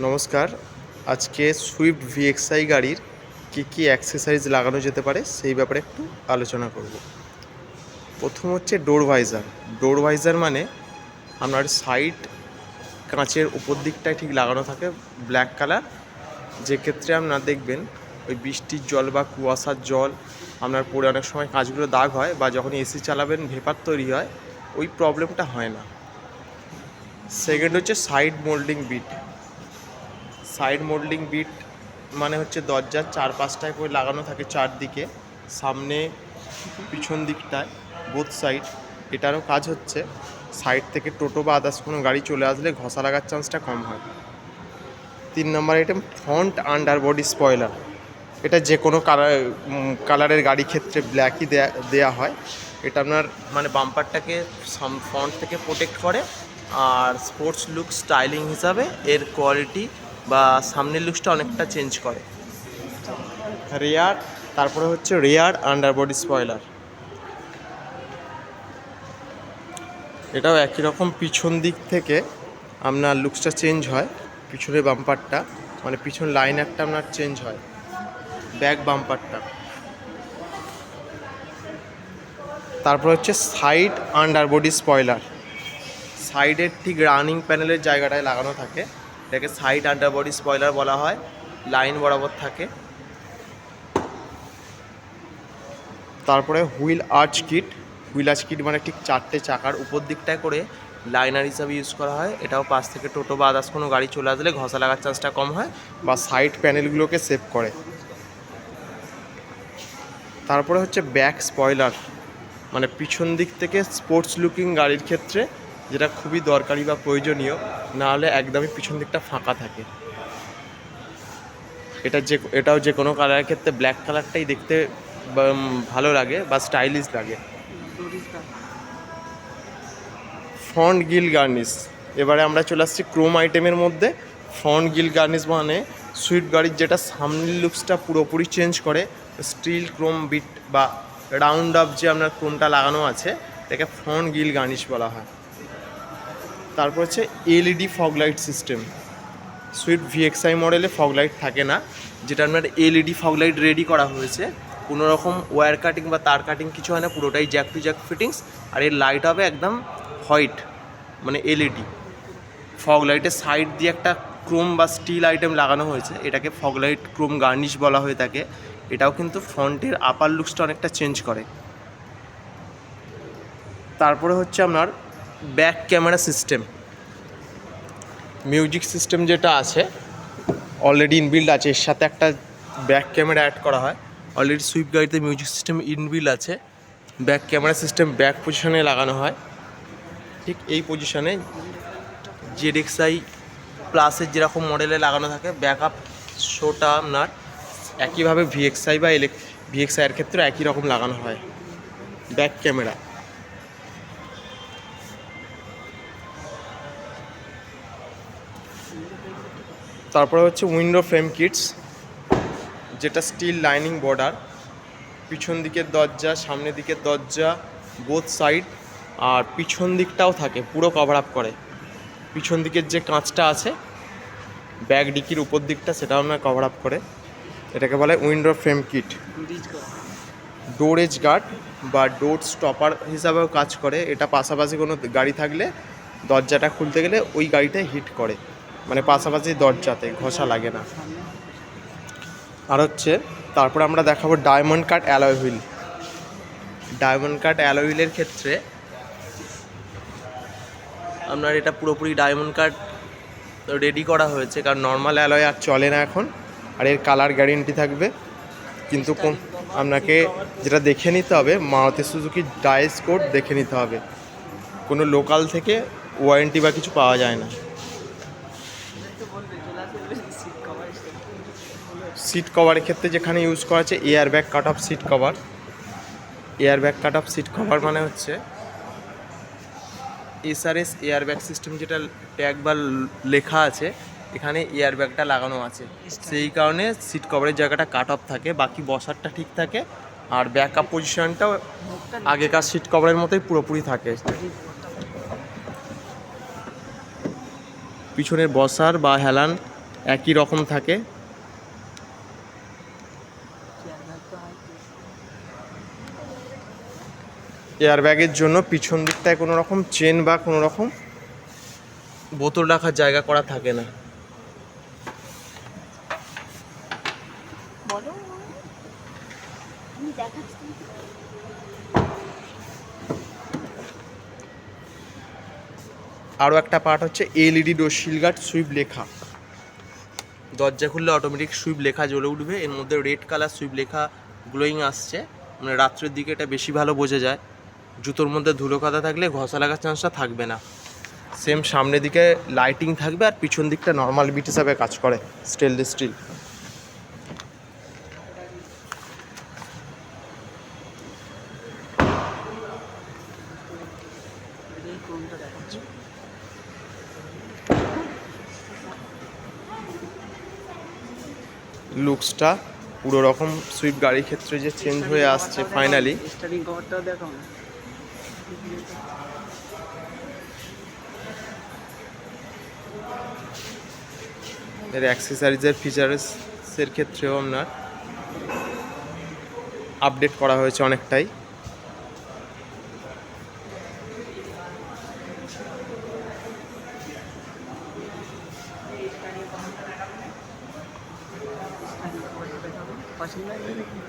নমস্কার। আজকে Swift VXI গাড়ির কী অ্যাক্সেসরিজ লাগানো যেতে পারে সেই ব্যাপারে একটু আলোচনা করব। প্রথম হচ্ছে ডোর ভাইজার মানে আপনার সাইড কাঁচের উপর দিকটায় ঠিক লাগানো থাকে ব্ল্যাক কালার, যে ক্ষেত্রে আপনার দেখবেন ওই বৃষ্টির জল বা কুয়াশার জল আপনার পরে অনেক সময় কাঁচগুলো দাগ হয়, বা যখন এসি চালাবেন ভেপার তৈরি হয়, ওই প্রবলেমটা হয় না। সেকেন্ড হচ্ছে সাইড মোল্ডিং বিট মানে হচ্ছে দরজার চারপাশটায় করে লাগানো থাকে, চারদিকে, সামনে পিছন দিকটায়, বোথ সাইড। এটারও কাজ হচ্ছে সাইড থেকে টোটো বা আদার্স কোনো গাড়ি চলে আসলে ঘষা লাগার চান্সটা কম হয়। 3 number item front under body spoiler. এটা যে কোনো কালারের গাড়ি ক্ষেত্রে ব্ল্যাকই দেয়া হয়। এটা আপনার মানে বাম্পারটাকে ফ্রন্ট থেকে প্রোটেক্ট করে, আর স্পোর্টস লুক স্টাইলিং হিসাবে এর কোয়ালিটি বা সামনের লুকসটা অনেকটা চেঞ্জ করে। তারপরে হচ্ছে রেয়ার আন্ডার বডি স্পয়লার। এটাও একই রকম, পিছন দিক থেকে আপনার লুকসটা চেঞ্জ হয়, পিছনের বাম্পারটা মানে পিছন লাইনারটা আপনার চেঞ্জ হয়, ব্যাক বাম্পারটা। তারপর হচ্ছে সাইড আন্ডার বডি স্পয়লার। সাইডের ঠিক রানিং প্যানেলের জায়গাটায় লাগানো থাকে, এটাকে সাইড আন্ডার বডি স্পয়লার বলা হয়, লাইন বরাবর থাকে। তারপরে হুইল আর্চ কিট মানে ঠিক 4টে চাকার উপর দিকটায় করে লাইনার হিসাবে ইউজ করা হয়। এটাও পাশ থেকে টোটো বা আদার্স কোনো গাড়ি চলে আসলে ঘষা লাগার চান্সটা কম হয়, বা সাইড প্যানেলগুলোকে সেভ করে। তারপরে হচ্ছে ব্যাক স্পয়লার, মানে পিছন দিক থেকে স্পোর্টস লুকিং গাড়ির ক্ষেত্রে যেটা খুবই দরকারি বা প্রয়োজনীয়, না হলে একদমই পিছন দিকটা ফাঁকা থাকে। এটাও যে কোনো কালারের ক্ষেত্রে ব্ল্যাক কালারটাই দেখতে ভালো লাগে বা স্টাইলিশ লাগে। Front Gill garnish. এবারে আমরা চলে আসছি ক্রোম আইটেমের মধ্যে। ফ্রন্ট গিল গার্নিশ মানে সুইফট গাড়ির যেটা সামনের লুকসটা পুরোপুরি চেঞ্জ করে। স্টিল ক্রোম বিট বা রাউন্ড আপ যে আপনার ক্রোমটা লাগানো আছে, এটাকে ফ্রন্ট গিল গার্নিশ বলা হয়। তারপর হচ্ছে LED fog light system. Swift VXI মডেলে ফগলাইট থাকে না, যেটা আপনার এলইডি ফগলাইট রেডি করা হয়েছে। কোনো রকম ওয়্যার কাটিং বা তার কাটিং কিছু হয় না, পুরোটাই জ্যাক টু জ্যাক ফিটিংস। আর এর লাইট হবে একদম হোয়াইট, মানে এলইডি। ফগলাইটের সাইড দিয়ে একটা ক্রোম বা স্টিল আইটেম লাগানো হয়েছে, এটাকে ফগলাইট ক্রোম গার্নিশ বলা হয়ে থাকে। এটাও কিন্তু ফ্রন্টের আপার লুকসটা অনেকটা চেঞ্জ করে। তারপরে হচ্ছে আপনার back camera system. Music system যেটা আছে অলরেডি ইনবিল্ড আছে, এর সাথে একটা ব্যাক ক্যামেরা অ্যাড করা হয়। অলরেডি সুইফট গাড়িতে মিউজিক সিস্টেম ইনবিল্ড আছে। ব্যাক ক্যামেরা সিস্টেম ব্যাক পজিশনে লাগানো হয়, ঠিক এই পজিশনে জেডএক্সআই প্লাসের যেরকম মডেলে লাগানো থাকে। ব্যাকআপ শোটা আপনার একইভাবে ভিএক্সআই বা ভিএক্সআইয়ের ক্ষেত্রে একই রকম লাগানো হয় ব্যাক ক্যামেরা। তারপরে হচ্ছে উইন্ডো ফ্রেম কিটস, যেটা স্টিল লাইনিং বর্ডার, পিছন দিকের দরজা, সামনের দিকের দরজা, বোথ সাইড, আর পিছন দিকটাও থাকে, পুরো কভার আপ করে। পিছন দিকের যে কাঁচটা আছে ব্যাক ডিকির উপর দিকটা, সেটাও আমরা কভার আপ করে। এটাকে বলে উইন্ডো ফ্রেম কিট। ডোর এজ গার্ড বা ডোর স্টপার হিসাবেও কাজ করে। এটা পাশাপাশি কোনো গাড়ি থাকলে দরজাটা খুলতে গেলে ওই গাড়িটায় হিট করে, মানে পাশাপাশি দরজাতে ঘষা লাগে না। আর হচ্ছে তারপরে আমরা দেখাবো diamond cut alloy wheel. Diamond cut alloy হুইলের ক্ষেত্রে আপনার এটা পুরোপুরি ডায়মন্ড কাট রেডি করা হয়েছে, কারণ নর্মাল অ্যালয় আর চলে না এখন, আর এর কালার গ্যারেন্টি থাকবে। কিন্তু আপনাকে যেটা দেখে নিতে হবে, মারুতি সুজুকি ডাইস কোড দেখে নিতে হবে, কোনো লোকাল থেকে ওয়ারেন্টি বা কিছু পাওয়া যায় না। সিট কভারের ক্ষেত্রে যেখানে ইউজ করা আছে air bag cut off seat cover. Air bag cut off seat cover মানে হচ্ছে এসআরএস এয়ার ব্যাগ সিস্টেম, যেটা ট্যাগ বা লেখা আছে এখানে এয়ার ব্যাগটা লাগানো আছে, সেই কারণে সিট কভারের জায়গাটা কাট অফ থাকে, বাকি বসারটা ঠিক থাকে। আর ব্যাকআপ পজিশনটাও আগেকার সিট কভারের মতোই পুরোপুরি থাকে। পিছনের বসার বা হেলান একই রকম থাকে। এয়ার ব্যাগের জন্য পিছন দিকটায় কোনো রকম চেন বা কোনো রকম বোতল রাখার জায়গা করা থাকে না। আরও একটা পার্ট হচ্ছে এলইডি ডোর শিলগার্ড সুইপ লেখা। দরজা খুললে অটোমেটিক সুইপ লেখা জ্বলে উঠবে। এর মধ্যে রেড কালার সুইপ লেখা গ্লোয়িং আসছে, মানে রাত্রের দিকে এটা বেশি ভালো বোঝা যায়। জুতোর মধ্যে ধুলো কাদা থাকলে ঘষা লাগার চান্সটা থাকবে না। সেম সামনের দিকে লাইটিং থাকবে আর পিছন দিকটা নর্মাল বিট হিসাবে কাজ করে, স্টেনলেস স্টিল। লুকসটা পুরো রকম সুইফট গাড়ির ক্ষেত্রে যে চেঞ্জ হয়ে আসছে ফাইনালি। স্টার্টিং কভারটাও দেখো। এর অ্যাক্সেসরিজের ফিচার্সের ক্ষেত্রেও আপনার আপডেট করা হয়েছে অনেকটাই। পছন্দ হয়